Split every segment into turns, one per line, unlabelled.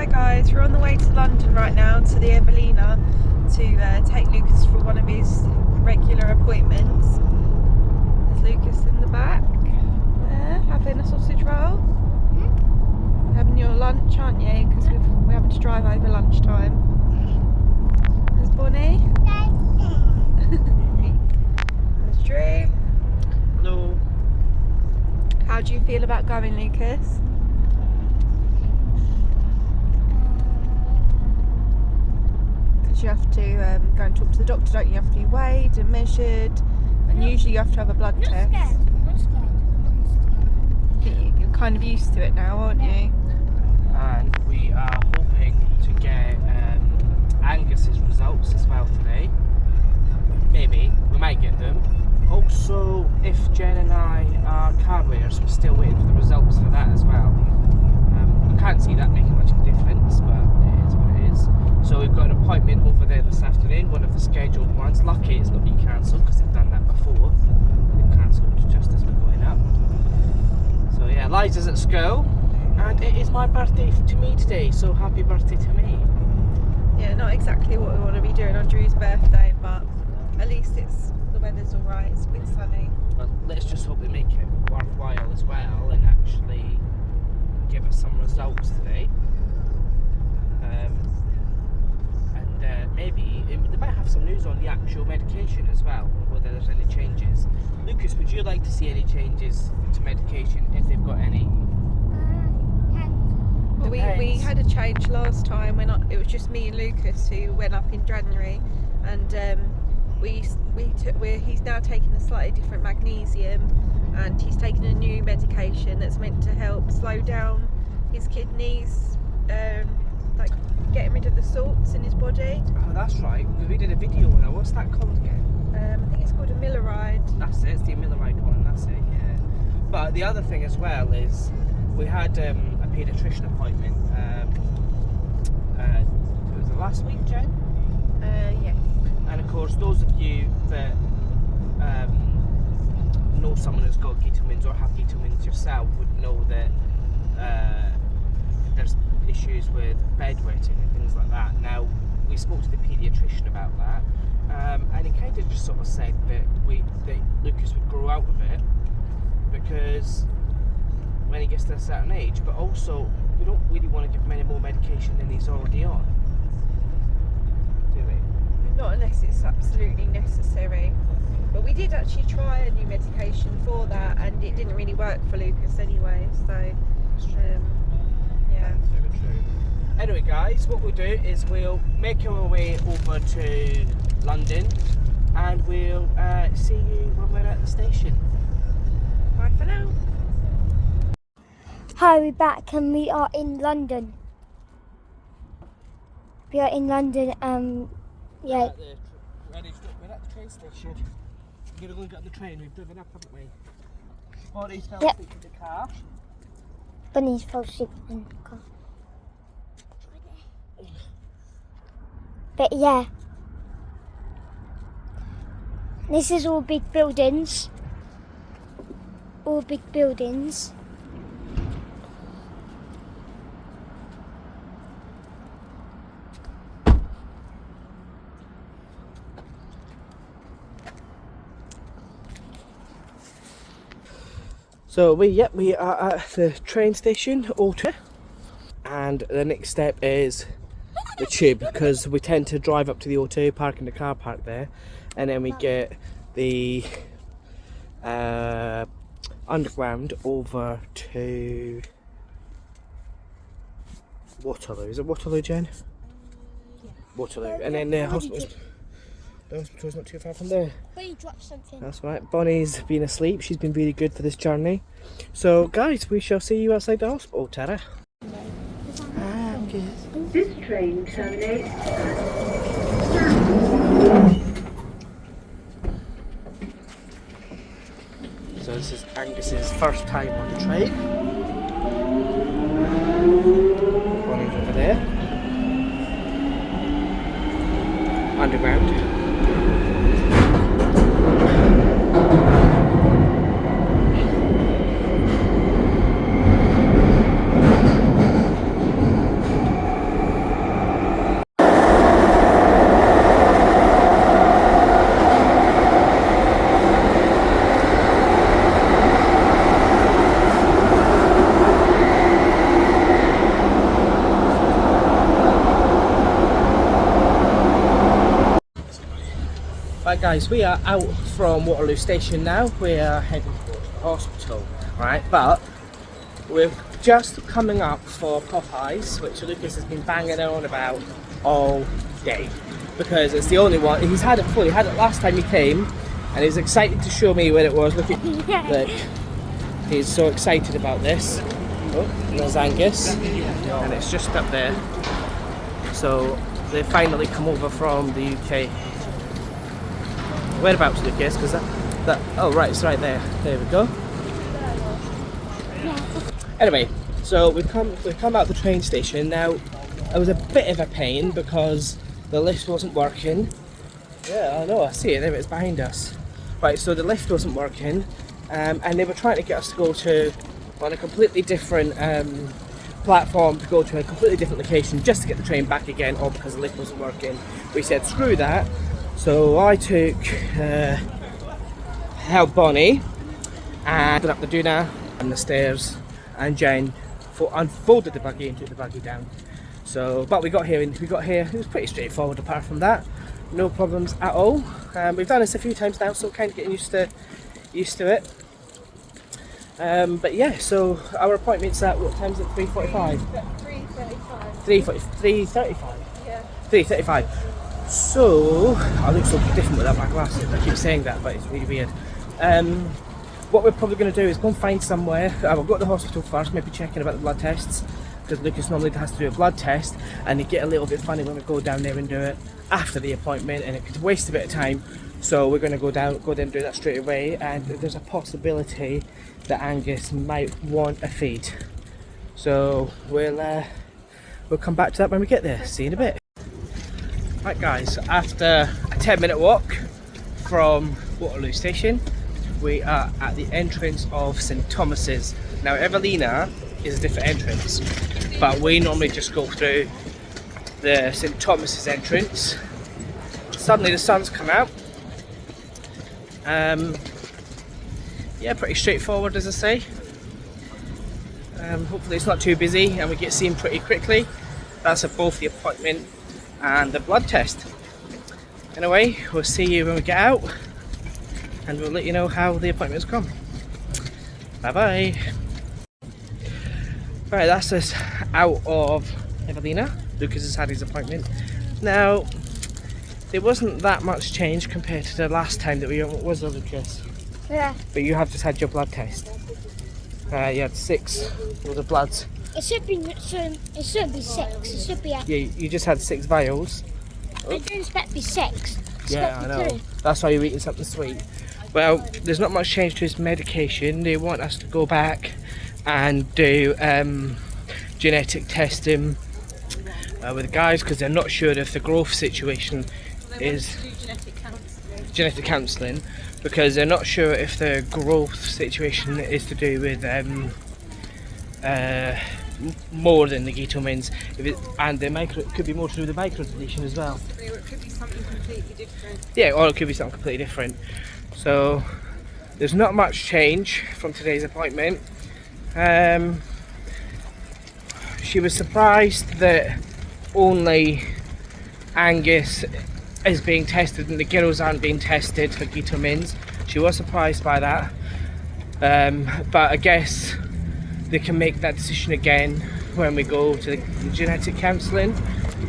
Hi guys, we're on the way to London right now to the Evelina to take Lucas for one of his regular appointments. There's Lucas in the back there having a sausage roll. Having your lunch, aren't you? Because we're having to drive over lunchtime. There's Bonnie. There's Drew.
Hello.
How do you feel about going, Lucas? Because you have to go and talk to the doctor, don't you? You have to be weighed and measured, and usually you have to have a blood test.
Not scared.
You're kind of used to it now, aren't you?
And we are hoping to get Angus's results as well today. Maybe, we might get them. Also, if Jen and I are carriers, we're still waiting for the results for that as well. I can't see that making much of a difference, but it is what it is. So we've got an appointment over there this afternoon, one of the scheduled ones. Lucky it's not been cancelled because they've done that before. They've cancelled just as we're going up. So yeah, Liza's at school. And it is my birthday to me today, so happy birthday to me.
Yeah, not exactly what we want to be doing on Drew's birthday, but at least the weather's alright, it's a bit sunny.
Well, let's just hope they make it worthwhile as well and actually give us some results today. And maybe they might have some news on the actual medication as well, whether there's any changes. Lucas, would you like to see any changes to medication if they've got any?
We had a change last time when it was just me and Lucas who went up in January, and he's now taking a slightly different magnesium, and he's taking a new medication that's meant to help slow down his kidneys, like getting rid of the salts in his body.
Oh, that's right, because we did a video on it. What's that called again?
I think it's called a Milleride.
That's it, it's the Milleride one, that's it, yeah. But the other thing as well is we had a paediatrician appointment. It was the last week, Jen?
Yes.
And of course, those of you that know someone who's got Gitelmans or have Gitelmans yourself would know that there's issues with bedwetting and things like that. Now, we spoke to the paediatrician about that, and he kind of just sort of said that Lucas would grow out of it because when he gets to a certain age, but also we don't really want to give him any more medication than he's already on, do we?
Not unless it's absolutely necessary. But we did actually try a new medication for that, and it didn't really work for Lucas anyway, so yeah.
Very true. Anyway guys, what we'll do is we'll make our way over to London and we'll see you when we're at the station.
Bye for now.
Hi, we're back and we are in London. We are in London, yeah.
We're at the train station. We're going to go and get on the train. We've driven up, haven't we? Bonnie's fell asleep in the car.
Bunny's fell asleep in the car. But yeah. This is all big buildings. All big buildings.
So we are at the train station, Alter, and the next step is the tube, because we tend to drive up to the Auto, park in the car park there, and then we get the underground over to Waterloo. Is it Waterloo, Jen?
Yeah.
Waterloo, and then the hospital's not too far from there.
But you dropped something.
That's right. Bonnie's been asleep. She's been really good for this journey. So, guys, we shall see you outside the hospital, Tara.
This train terminates.
So this is Angus's first time on the train. Bonnie's over there. Underground. Right guys, we are out from Waterloo Station now. We are heading towards the hospital, right? But we're just coming up for Popeyes, which Lucas has been banging on about all day. Because it's the only one, he's had it before, he had it last time he came, and he's excited to show me where it was. Look, he's so excited about this. Oh, there's Angus, and it's just up there. So they finally come over from the UK. Whereabouts, Lucas? Because that oh right, it's right there. There we go. Anyway, so we've come out the train station now. It was a bit of a pain because the lift wasn't working. Yeah, I know. I see it there. It's behind us. Right, so the lift wasn't working, and they were trying to get us to go to on a completely different platform to go to a completely different location just to get the train back again, all because the lift wasn't working. We said screw that. So I took helped Bonnie and put up the doona and the stairs, and Jen unfolded the buggy and took the buggy down. So, but we got here. It was pretty straightforward. Apart from that, no problems at all. We've done this a few times now, so kind of getting used to it. But yeah, so our appointment's at what time is it? 3:45. 3:35. 3:35. Yeah. 3:35. So I look so different without my glasses. I keep saying that, but it's really weird. What we're probably going to do is go and find somewhere. We'll go to the hospital first, maybe checking about the blood tests, because Lucas normally has to do a blood test, and they get a little bit funny when we go down there and do it after the appointment, and it could waste a bit of time. So we're going to go there and do that straight away. And there's a possibility that Angus might want a feed. So we'll come back to that when we get there. See you in a bit. Right guys, after a 10-minute walk from Waterloo Station, we are at the entrance of St Thomas's. Now Evelina is a different entrance, but we normally just go through the St Thomas's entrance. Suddenly the sun's come out. Yeah, pretty straightforward, as I say. Hopefully it's not too busy and we get seen pretty quickly. That's at both the appointment and the blood test. Anyway, we'll see you when we get out, and we'll let you know how the appointment's gone. Bye bye. Right, that's us out of Evelina. Lucas has had his appointment. Now, there wasn't that much change compared to the last time that we was there, Lucas.
Yeah.
But you have just had your blood test. You had 6 of the bloods.
It should be 6. It should be.
Yeah, you just had 6 vials.
I didn't expect to be 6.
Yeah, I know.
2.
That's why you're eating something sweet. Well, there's not much change to his medication. They want us to go back and do genetic testing with the guys, because they're not sure if the growth situation is genetic counselling, because they're not sure if the growth situation is to do with more than the Gitelmans, and it could be more to do with the micro deletion as well.
Or it could be something completely different.
Yeah, or it could be something completely different. So there's not much change from today's appointment. She was surprised that only Angus is being tested and the girls aren't being tested for Gitelmans. She was surprised by that, but I guess they can make that decision again when we go to the genetic counselling,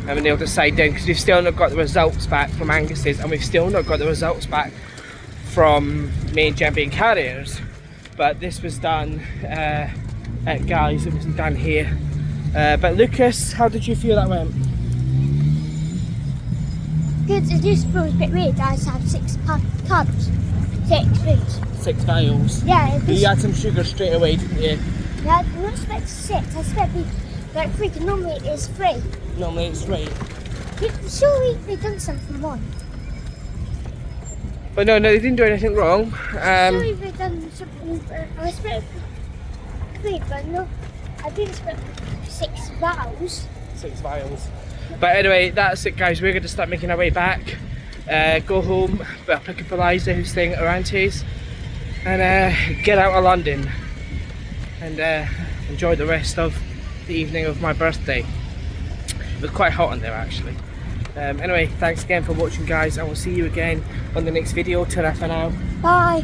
and they'll decide then, because we've still not got the results back from Angus's, and we've still not got the results back from me and Jen being carriers. But this was done at Guy's, it wasn't done here. But Lucas, how did you feel that went?
Good. It just feels a bit weird. I just have 6 tubs. 6 foods.
6 vials.
Yeah.
You had some sugar straight away, didn't you?
Yeah, I didn't expect 6. I expected like 3. Normally it is 3.
Normally it's 3.
Surely they've done something wrong.
But no, they didn't do anything wrong.
Surely they've done something. I expected 3, but no, I didn't expect 6 vials.
6 vials. But anyway, that's it guys, we're going to start making our way back, go home, pick up Eliza who's staying at her auntie's, and get out of London and enjoy the rest of the evening of my birthday. It was quite hot in there actually. Anyway, thanks again for watching, guys, and we'll see you again on the next video. Ta-ra for now.
Bye.